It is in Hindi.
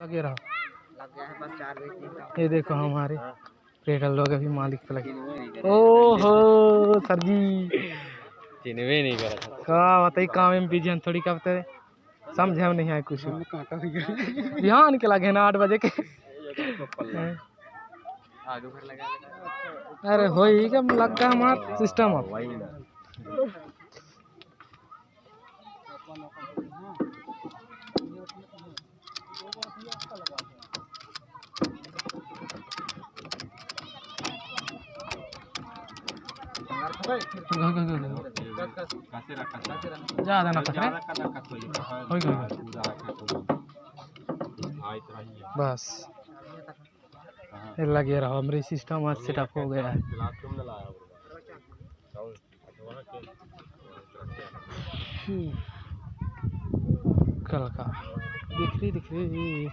लगे रहा लग गया है बस 4 बजे। ये देखो हमारे पेट्रोल लोग अभी मालिक पे लगे। ओहो सर जी चिन्हवे नहीं करा था का बताइए काम में बिजी हैं थोड़ी का समझे हम नहीं आए कुछ बिहान के लगे ना 8 बजे के। आगे फिर लगा अरे हो ही कब लग गया हमारा सिस्टम अब वही ना ज्यादा ना पकड़े बस ये लगे रहो हमारे सिस्टम आज सेटअप हो गया है। कल का दिख रही